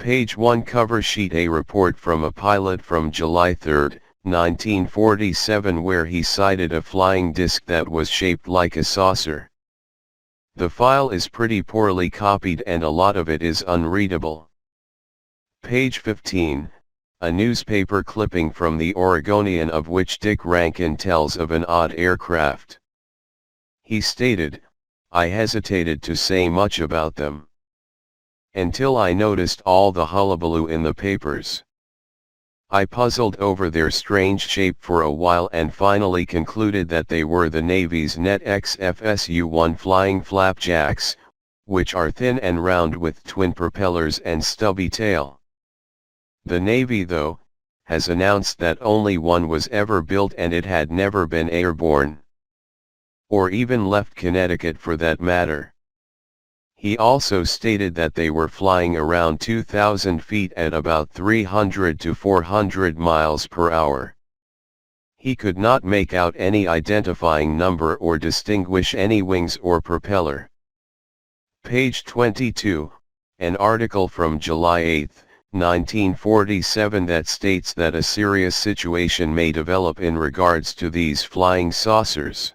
Page 1 cover sheet. A report from a pilot from July 3, 1947, where he sighted a flying disc that was shaped like a saucer. The file is pretty poorly copied and a lot of it is unreadable. Page 15, a newspaper clipping from the Oregonian, of which Dick Rankin tells of an odd aircraft. He stated, "I hesitated to say much about them until I noticed all the hullabaloo in the papers. I puzzled over their strange shape for a while and finally concluded that they were the Navy's Net XFSU-1 flying flapjacks, which are thin and round with twin propellers and stubby tail. The Navy, though, has announced that only one was ever built and it had never been airborne, or even left Connecticut for that matter." He also stated that they were flying around 2,000 feet at about 300 to 400 miles per hour. He could not make out any identifying number or distinguish any wings or propeller. Page 22, an article from July 8, 1947 that states that a serious situation may develop in regards to these flying saucers.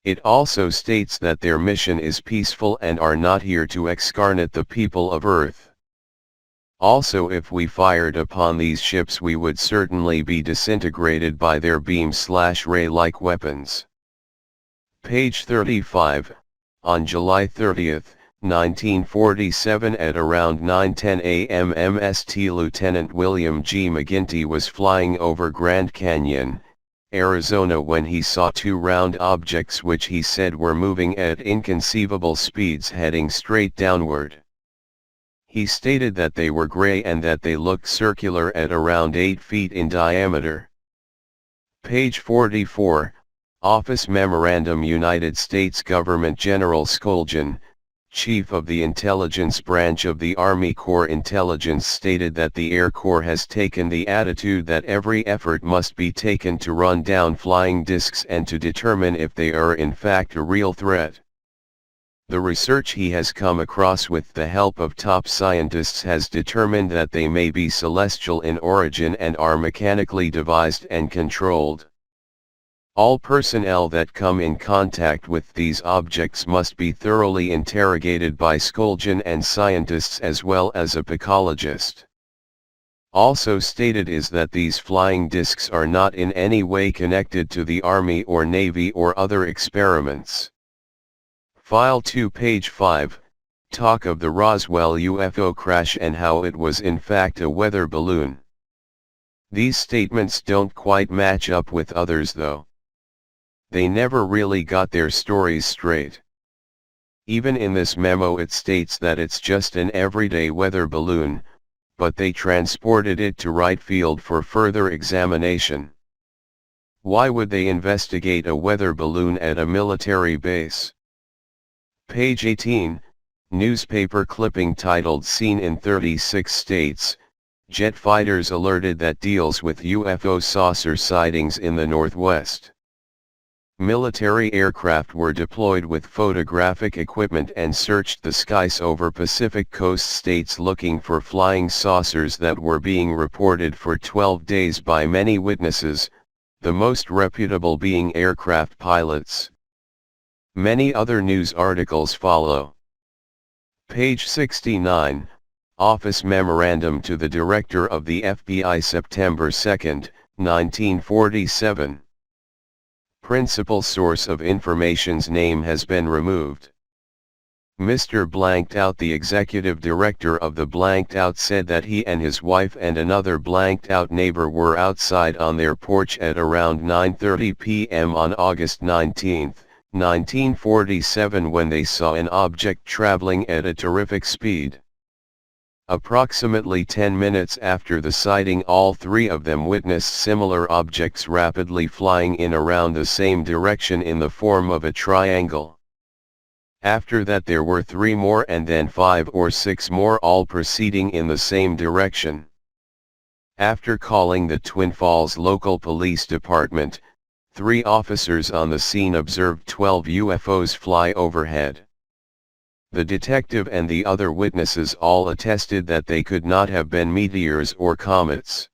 It also states that their mission is peaceful and are not here to excarnate the people of Earth. Also, if we fired upon these ships, we would certainly be disintegrated by their beam/ray-like weapons. Page 35, on July 30, 1947 at around 9:10 a.m. MST Lieutenant William G. McGinty was flying over Grand Canyon, Arizona, when he saw two round objects which he said were moving at inconceivable speeds heading straight downward. He stated that they were gray and that they looked circular at around 8 feet in diameter. Page 44, Office Memorandum. United States Government General Skoljan, Chief of the Intelligence Branch of the Army Corps Intelligence, stated that the Air Corps has taken the attitude that every effort must be taken to run down flying discs and to determine if they are in fact a real threat. The research he has come across with the help of top scientists has determined that they may be celestial in origin and are mechanically devised and controlled. All personnel that come in contact with these objects must be thoroughly interrogated by Skoljan and scientists as well as a picologist. Also stated is that these flying discs are not in any way connected to the Army or Navy or other experiments. File 2, page 5, talk of the Roswell UFO crash and how it was in fact a weather balloon. These statements don't quite match up with others though. They never really got their stories straight. Even in this memo it states that it's just an everyday weather balloon, but they transported it to Wright Field for further examination. Why would they investigate a weather balloon at a military base? Page 18, newspaper clipping titled "Seen in 36 States, Jet Fighters Alerted," that deals with UFO saucer sightings in the Northwest. Military aircraft were deployed with photographic equipment and searched the skies over Pacific Coast states looking for flying saucers that were being reported for 12 days by many witnesses, the most reputable being aircraft pilots. Many other news articles follow. Page 69, Office Memorandum to the Director of the FBI, September 2, 1947. Principal source of information's name has been removed. Mr. Blanked Out, the executive director of the Blanked Out, said that he and his wife and another Blanked Out neighbor were outside on their porch at around 9:30 p.m. on August 19, 1947 when they saw an object traveling at a terrific speed. Approximately 10 minutes after the sighting, all three of them witnessed similar objects rapidly flying in around the same direction in the form of a triangle. After that there were 3 more and then 5 or 6 more, all proceeding in the same direction. After calling the Twin Falls local police department, 3 officers on the scene observed 12 UFOs fly overhead. The detective and the other witnesses all attested that they could not have been meteors or comets.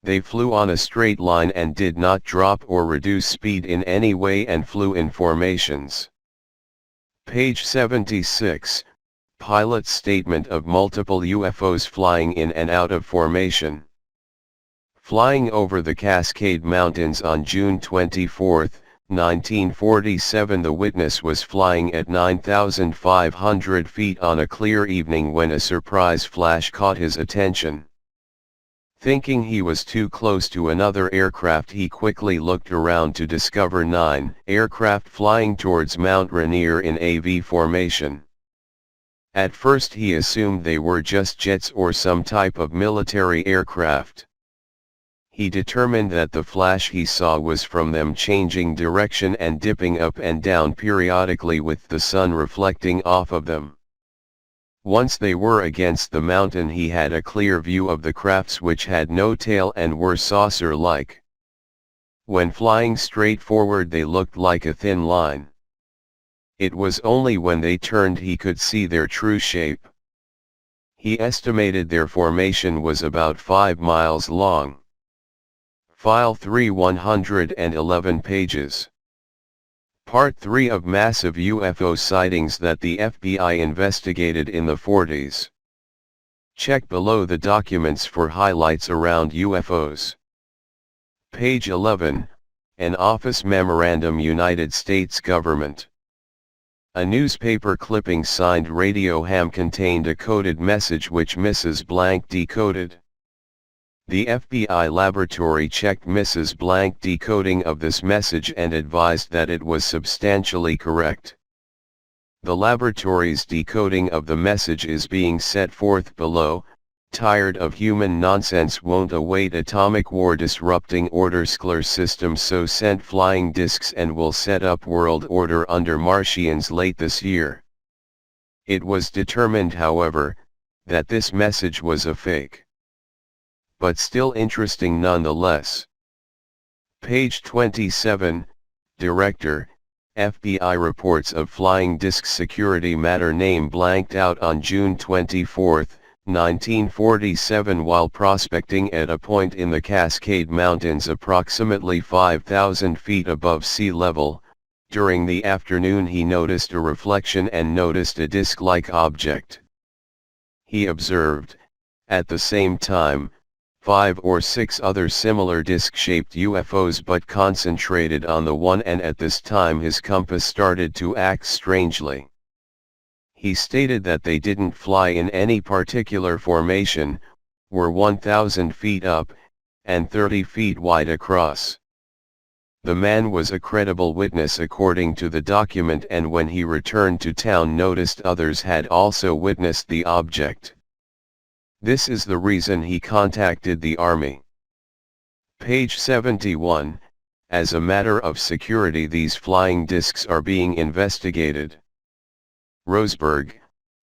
They flew on a straight line and did not drop or reduce speed in any way and flew in formations. Page 76, Pilot's statement of multiple UFOs flying in and out of formation. Flying over the Cascade Mountains on June 24, 1947, the witness was flying at 9,500 feet on a clear evening when a surprise flash caught his attention. Thinking he was too close to another aircraft, he quickly looked around to discover 9 aircraft flying towards Mount Rainier in AV formation. At first he assumed they were just jets or some type of military aircraft. He determined that the flash he saw was from them changing direction and dipping up and down periodically with the sun reflecting off of them. Once they were against the mountain, he had a clear view of the crafts, which had no tail and were saucer-like. When flying straight forward they looked like a thin line. It was only when they turned he could see their true shape. He estimated their formation was about 5 miles long. File 3, 111 pages. Part 3 of massive UFO sightings that the FBI investigated in the 40s. Check below the documents for highlights around UFOs. Page 11, an office memorandum, United States Government. A newspaper clipping signed Radio Ham contained a coded message which Mrs. Blank decoded. The FBI laboratory checked Mrs. Blank decoding of this message and advised that it was substantially correct. The laboratory's decoding of the message is being set forth below. Tired of human nonsense, won't await atomic war disrupting order Sklar system, so sent flying discs and will set up world order under Martians late this year. It was determined, however, that this message was a fake. But still interesting nonetheless. Page 27, Director, FBI reports of flying disc security matter, name blanked out on June 24, 1947, while prospecting at a point in the Cascade Mountains approximately 5,000 feet above sea level. During the afternoon he noticed a reflection and noticed a disc-like object. He observed, at the same time, 5 or 6 other similar disc-shaped UFOs, but concentrated on the one, and at this time his compass started to act strangely. He stated that they didn't fly in any particular formation, were 1,000 feet up, and 30 feet wide across. The man was a credible witness according to the document, and when he returned to town noticed others had also witnessed the object. This is the reason he contacted the Army. Page 71, as a matter of security these flying discs are being investigated. Roseburg,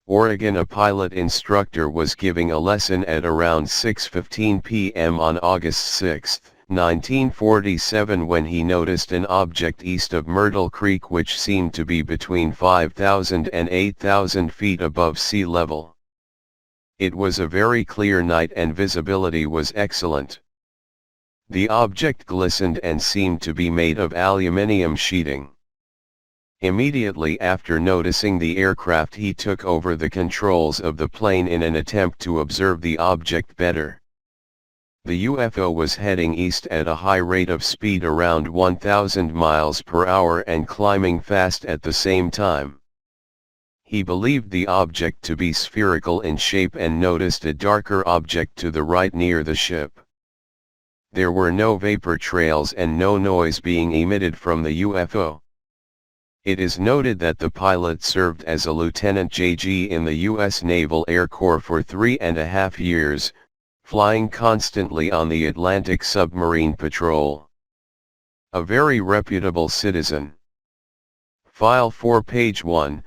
Oregon. A pilot instructor was giving a lesson at around 6:15 p.m. on August 6, 1947 when he noticed an object east of Myrtle Creek which seemed to be between 5,000 and 8,000 feet above sea level. It was a very clear night and visibility was excellent. The object glistened and seemed to be made of aluminium sheeting. Immediately after noticing the aircraft he took over the controls of the plane in an attempt to observe the object better. The UFO was heading east at a high rate of speed, around 1,000 miles per hour, and climbing fast at the same time. He believed the object to be spherical in shape and noticed a darker object to the right near the ship. There were no vapor trails and no noise being emitted from the UFO. It is noted that the pilot served as a Lieutenant JG in the U.S. Naval Air Corps for 3.5 years, flying constantly on the Atlantic Submarine Patrol. A very reputable citizen. File 4, page 1.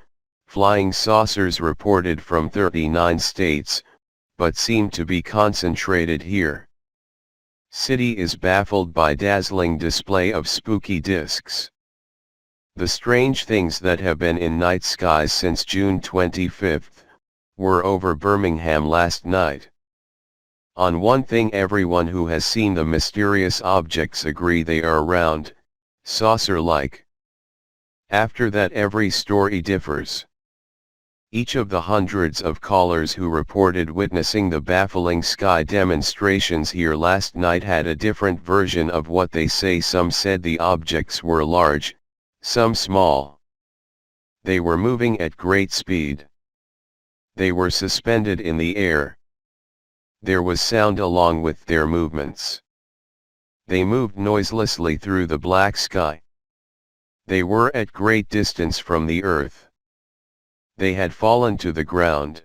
Flying saucers reported from 39 states, but seem to be concentrated here. City is baffled by dazzling display of spooky discs. The strange things that have been in night skies since June 25, were over Birmingham last night. On one thing everyone who has seen the mysterious objects agree: they are round, saucer-like. After that every story differs. Each of the hundreds of callers who reported witnessing the baffling sky demonstrations here last night had a different version of what they say. Some said the objects were large, some small. They were moving at great speed. They were suspended in the air. There was sound along with their movements. They moved noiselessly through the black sky. They were at great distance from the earth. They had fallen to the ground.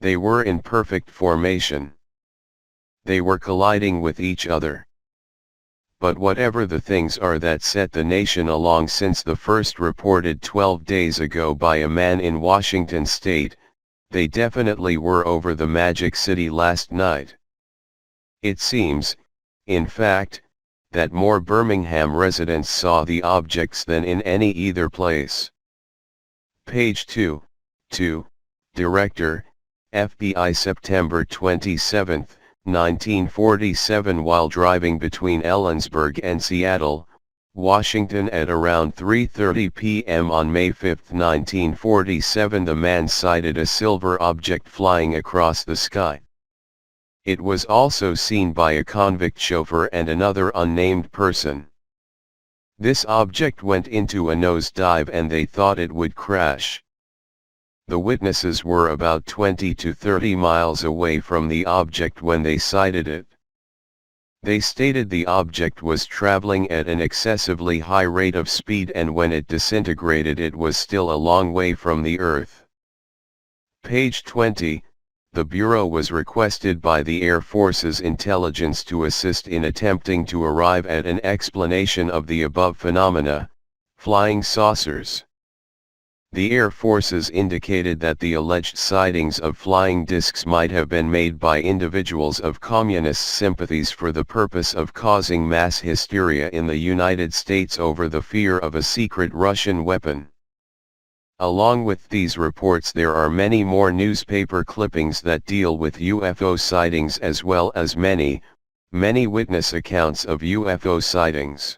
They were in perfect formation. They were colliding with each other. But whatever the things are that set the nation along since the first reported 12 days ago by a man in Washington state, they definitely were over the Magic City last night. It seems, in fact, that more Birmingham residents saw the objects than in any other place. Page 2, Director, FBI September 27, 1947. While driving between Ellensburg and Seattle, Washington at around 3:30 p.m. on May 5, 1947, the man sighted a silver object flying across the sky. It was also seen by a convict chauffeur and another unnamed person. This object went into a nosedive and they thought it would crash. The witnesses were about 20 to 30 miles away from the object when they sighted it. They stated the object was traveling at an excessively high rate of speed, and when it disintegrated it was still a long way from the Earth. Page 20, the Bureau was requested by the Air Force's intelligence to assist in attempting to arrive at an explanation of the above phenomena, flying saucers. The Air Forces indicated that the alleged sightings of flying discs might have been made by individuals of communist sympathies for the purpose of causing mass hysteria in the United States over the fear of a secret Russian weapon. Along with these reports, there are many more newspaper clippings that deal with UFO sightings, as well as many witness accounts of UFO sightings.